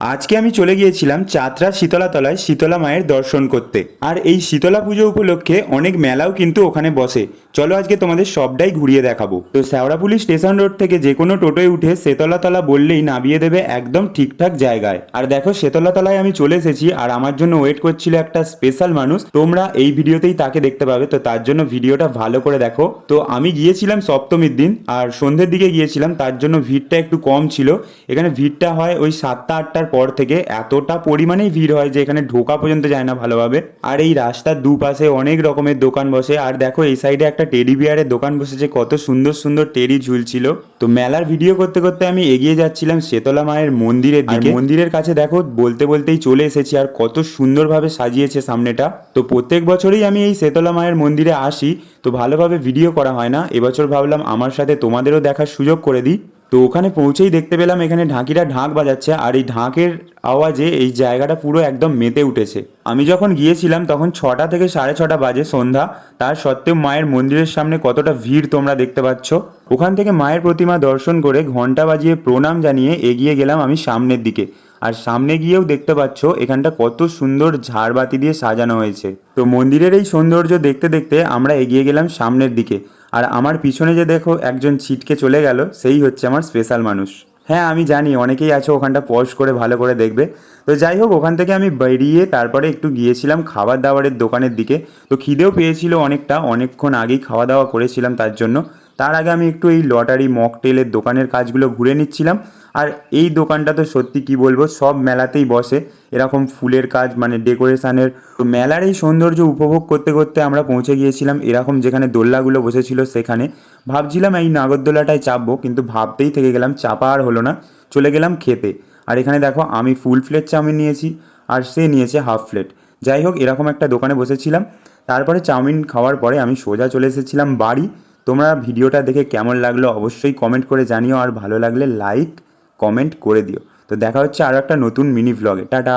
আজকে আমি চলে গিয়েছিলাম চাতরা শীতলাতলায় শীতলা মায়ের দর্শন করতে। আর এই শীতলা পুজো উপলক্ষে অনেক মেলাও কিন্তু ওখানে বসে। চলো আজকে তোমাদের সবটাই ঘুরিয়ে দেখাবো। তো শেওড়াফুলি স্টেশন রোড থেকে যে কোনো টোটোয় উঠে শীতলাতলা বললেই নামিয়ে দেবে একদম ঠিকঠাক জায়গায়। আর দেখো শীতলাতলায় আমি চলে এসেছি, আর আমার জন্য ওয়েট করছিল একটা স্পেশাল মানুষ। তোমরা এই ভিডিওতেই তাকে দেখতে পাবে, তো তার জন্য ভিডিওটা ভালো করে দেখো। তো আমি গিয়েছিলাম সপ্তমীর দিন, আর সন্ধ্যের দিকে গিয়েছিলাম, তার জন্য ভিড়টা একটু কম ছিল। এখানে ভিড়টা হয় ওই 7টা 8টার পর থেকে। এতটা পরিমাণেই ভিড় হয় যে এখানে ঢোকা পর্যন্ত যায় না ভালোভাবে। আর এই রাস্তার দুপাশে অনেক রকমের দোকান বসে। আর দেখো এই সাইডে একটা টেডি বিয়ারের দোকান বসেছে, কত সুন্দর সুন্দর টেডি ঝুলছিল। তো মেলার ভিডিও করতে করতে আমি এগিয়ে যাচ্ছিলাম শীতলা মায়ের মন্দিরের দিকে। মন্দিরের কাছে দেখো বলতে বলতেই চলে এসেছি, আর কত সুন্দরভাবে সাজিয়েছে সামনেটা। তো প্রত্যেক বছরই আমি এই শীতলা মায়ের মন্দিরে আসি, তো ভালোভাবে ভিডিও করা হয় না। এবছর ভাবলাম আমার সাথে তোমাদেরও দেখার সুযোগ করে দিই। তো ওখানে পৌঁছেই দেখতে পেলাম এখানে ঢাকিরা ঢাক বাজাচ্ছে, আর এই ঢাকের আওয়াজে এই জায়গাটা পুরো একদম মেতে উঠেছে। আমি যখন গিয়েছিলাম তখন 6টা থেকে 6:30 বাজে সন্ধ্যা। তার সত্ত্বেও মায়ের মন্দিরের সামনে কতটা ভিড় তোমরা দেখতে পাচ্ছ। ওখান থেকে মায়ের প্রতিমা দর্শন করে ঘন্টা বাজিয়ে প্রণাম জানিয়ে এগিয়ে গেলাম আমি সামনের দিকে। আর সামনে গিয়েও দেখতে পাচ্ছ এখানটা কত সুন্দর ঝাড়বাতি দিয়ে সাজানো হয়েছে। তো মন্দিরের এই সৌন্দর্য দেখতে দেখতে আমরা এগিয়ে গেলাম সামনের দিকে। আর আমার পিছনে যে দেখো একজন ছিটকে চলে গেল, সেই হচ্ছে আমার স্পেশাল মানুষ। হ্যাঁ আমি জানি অনেকেই আছো ওখানটা পজ করে ভালো করে দেখবে। তো যাই হোক, ওখান থেকে আমি বেরিয়ে তারপরে একটু গিয়েছিলাম খাবার দাবারের দোকানের দিকে। তো খিদেও পেয়েছিল অনেকটা, অনেকক্ষণ আগেই খাওয়া দাওয়া করেছিলাম তার জন্য। তার আগে আমি একটু এই লটারি মকটেলের দোকানের কাজগুলো ঘুরে নিচ্ছিলাম। আর এই দোকানটা তো সত্যি কি বলবো, সব মেলাতেই বসে এরকম ফুলের কাজ, মানে ডেকোরেশনের। তো মেলার এই সৌন্দর্য উপভোগ করতে করতে আমরা পৌঁছে গিয়েছিলাম এরকম যেখানে দোলনাগুলো বসেছিল সেখানে। ভাবছিলাম এই নাগরদোলাটায় চাপবো, কিন্তু ভাবতেই থেকে গেলাম, চাপা আর হলো না। চলে গেলাম খেতে। আর এখানে দেখো আমি ফুল প্লেট চাউমিন নিয়েছি, আর সে নিয়েছে হাফ প্লেট। যাই হোক, এরকম একটা দোকানে বসেছিলাম। তারপরে চাউমিন খাওয়ার পরে আমি সোজা চলে এসেছিলাম বাড়ি। তোমরা ভিডিওটা দেখে কেমন লাগলো অবশ্যই কমেন্ট করে জানিও, আর ভালো লাগলে লাইক কমেন্ট করে দিও। তো দেখা হচ্ছে আরও একটা নতুন মিনি ভ্লগে। টাটা।